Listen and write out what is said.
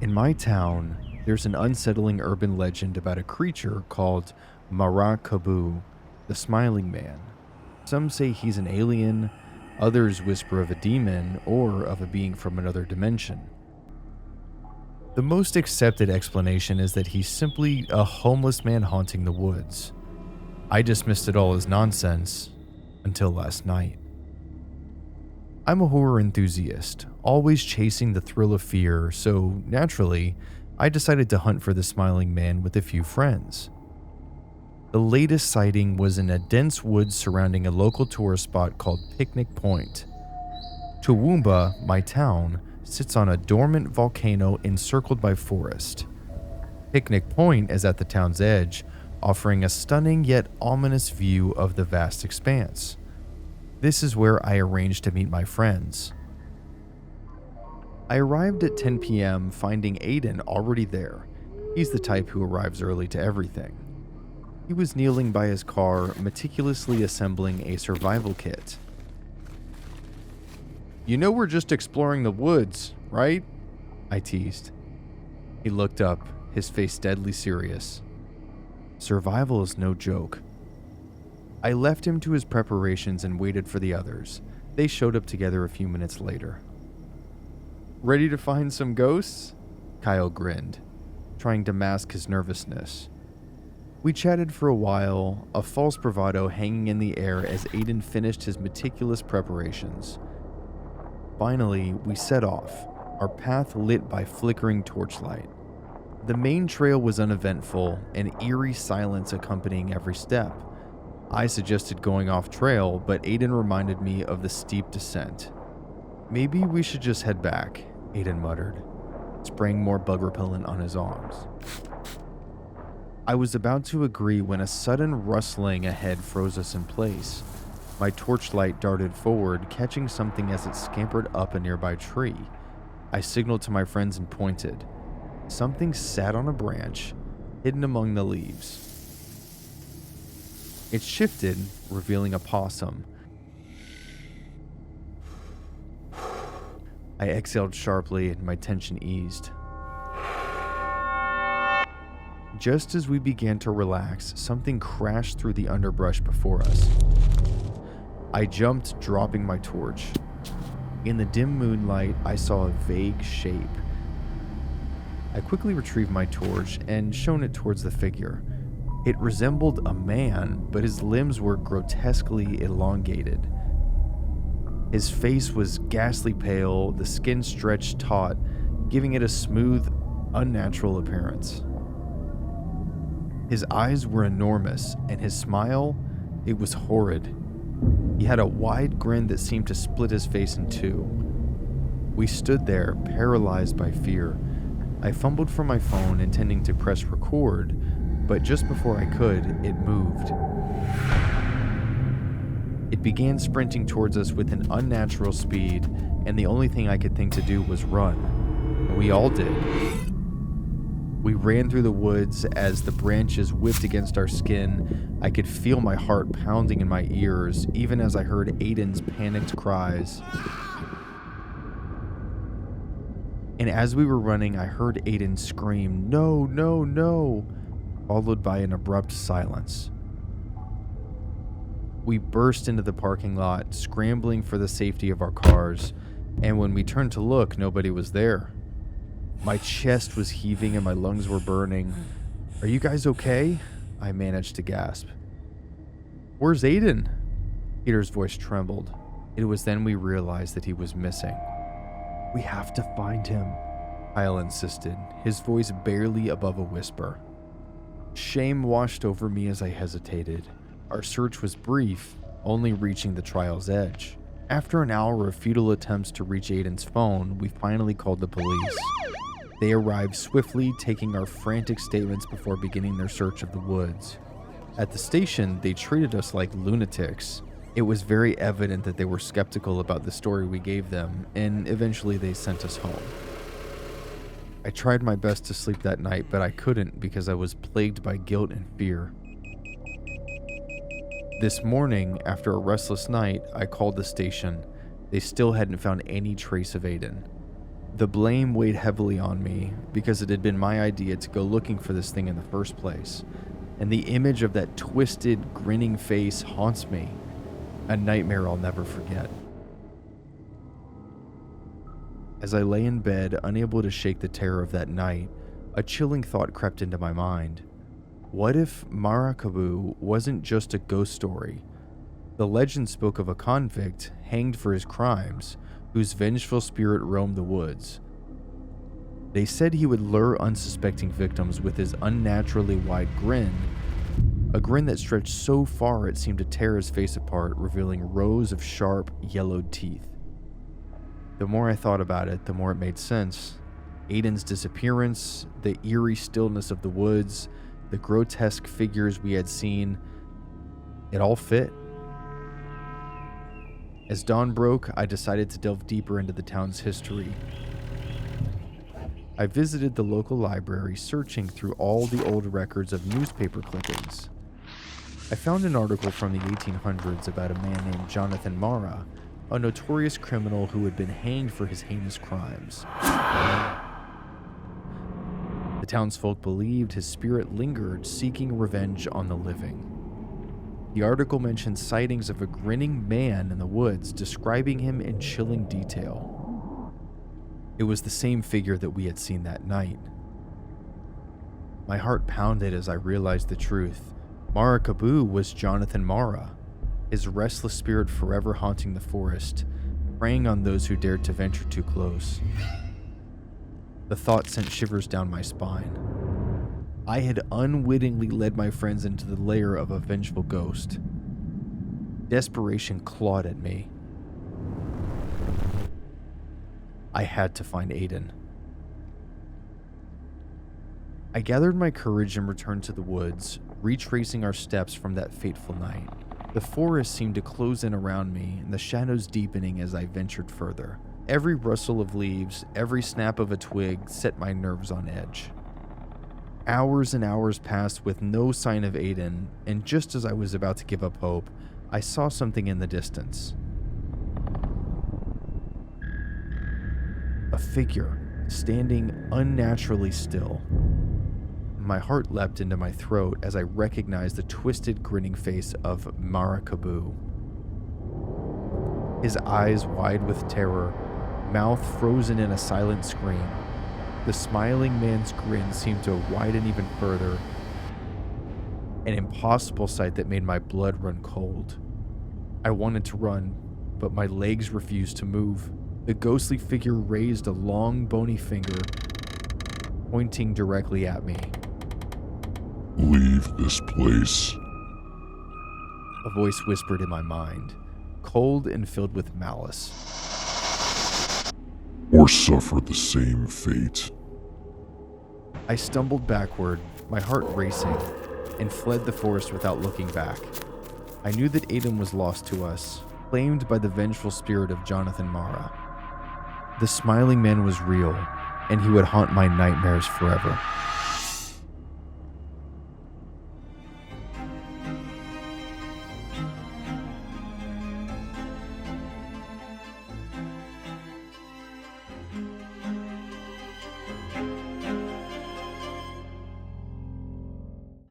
In my town, there's an unsettling urban legend about a creature called Marakabu, the Smiling Man. Some say he's an alien, others whisper of a demon or of a being from another dimension. The most accepted explanation is that he's simply a homeless man haunting the woods. I dismissed it all as nonsense until last night. I'm a horror enthusiast, always chasing the thrill of fear, so naturally, I decided to hunt for the Smiling Man with a few friends. The latest sighting was in a dense woods surrounding a local tourist spot called Picnic Point. Toowoomba, my town, sits on a dormant volcano encircled by forest. Picnic Point is at the town's edge, offering a stunning yet ominous view of the vast expanse. This is where I arranged to meet my friends. I arrived at 10 p.m., finding Aiden already there. He's the type who arrives early to everything. He was kneeling by his car, meticulously assembling a survival kit. "You know we're just exploring the woods, right?" I teased. He looked up, his face deadly serious. Survival is no joke. I left him to his preparations and waited for the others. They showed up together a few minutes later. "Ready to find some ghosts?" Kyle grinned, trying to mask his nervousness. We chatted for a while, a false bravado hanging in the air as Aiden finished his meticulous preparations. Finally, we set off, our path lit by flickering torchlight. The main trail was uneventful, an eerie silence accompanying every step. I suggested going off trail, but Aiden reminded me of the steep descent. "Maybe we should just head back," Aiden muttered, spraying more bug repellent on his arms. I was about to agree when a sudden rustling ahead froze us in place. My torchlight darted forward, catching something as it scampered up a nearby tree. I signaled to my friends and pointed. Something sat on a branch, hidden among the leaves. It shifted, revealing a possum. I exhaled sharply and my tension eased. Just as we began to relax, something crashed through the underbrush before us. I jumped, dropping my torch. In the dim moonlight, I saw a vague shape. I quickly retrieved my torch and shone it towards the figure. It resembled a man, but his limbs were grotesquely elongated. His face was ghastly pale, the skin stretched taut, giving it a smooth, unnatural appearance. His eyes were enormous, and his smile, it was horrid. He had a wide grin that seemed to split his face in two. We stood there, paralyzed by fear. I fumbled for my phone, intending to press record, but just before I could, it moved. It began sprinting towards us with an unnatural speed, and the only thing I could think to do was run. And we all did. We ran through the woods as the branches whipped against our skin. I could feel my heart pounding in my ears, even as I heard Aiden's panicked cries. And as we were running, I heard Aiden scream, "No, no, no," followed by an abrupt silence. We burst into the parking lot, scrambling for the safety of our cars, and when we turned to look, nobody was there. My chest was heaving and my lungs were burning. "Are you guys okay?" I managed to gasp. "Where's Aiden?" Peter's voice trembled. It was then we realized that he was missing. "We have to find him," Kyle insisted, his voice barely above a whisper. Shame washed over me as I hesitated. Our search was brief, only reaching the trial's edge. After an hour of futile attempts to reach Aiden's phone, we finally called the police. They arrived swiftly, taking our frantic statements before beginning their search of the woods. At the station, they treated us like lunatics. It was very evident that they were skeptical about the story we gave them, and eventually they sent us home. I tried my best to sleep that night, but I couldn't because I was plagued by guilt and fear. This morning, after a restless night, I called the station. They still hadn't found any trace of Aiden. The blame weighed heavily on me because it had been my idea to go looking for this thing in the first place, and the image of that twisted, grinning face haunts me, a nightmare I'll never forget. As I lay in bed, unable to shake the terror of that night, a chilling thought crept into my mind. What if Maracaibo wasn't just a ghost story? The legend spoke of a convict hanged for his crimes, whose vengeful spirit roamed the woods. They said he would lure unsuspecting victims with his unnaturally wide grin, a grin that stretched so far it seemed to tear his face apart, revealing rows of sharp, yellowed teeth. The more I thought about it, the more it made sense. Aiden's disappearance, the eerie stillness of the woods, the grotesque figures we had seen, it all fit. As dawn broke, I decided to delve deeper into the town's history. I visited the local library, searching through all the old records of newspaper clippings. I found an article from the 1800s about a man named Jonathan Mara, a notorious criminal who had been hanged for his heinous crimes. The townsfolk believed his spirit lingered, seeking revenge on the living. The article mentioned sightings of a grinning man in the woods, describing him in chilling detail. It was the same figure that we had seen that night. My heart pounded as I realized the truth. Maracaibo was Jonathan Mara, his restless spirit forever haunting the forest, preying on those who dared to venture too close. The thought sent shivers down my spine. I had unwittingly led my friends into the lair of a vengeful ghost. Desperation clawed at me. I had to find Aiden. I gathered my courage and returned to the woods, retracing our steps from that fateful night. The forest seemed to close in around me, and the shadows deepening as I ventured further. Every rustle of leaves, every snap of a twig set my nerves on edge. Hours and hours passed with no sign of Aiden, and just as I was about to give up hope, I saw something in the distance. A figure, standing unnaturally still. My heart leapt into my throat as I recognized the twisted, grinning face of Maracaibo. His eyes wide with terror, mouth frozen in a silent scream. The smiling man's grin seemed to widen even further, an impossible sight that made my blood run cold. I wanted to run, but my legs refused to move. The ghostly figure raised a long, bony finger, pointing directly at me. "Leave this place," a voice whispered in my mind, cold and filled with malice. "or suffer the same fate." I stumbled backward, my heart racing, and fled the forest without looking back. I knew that Aiden was lost to us, claimed by the vengeful spirit of Jonathan Mara. The smiling man was real, and he would haunt my nightmares forever.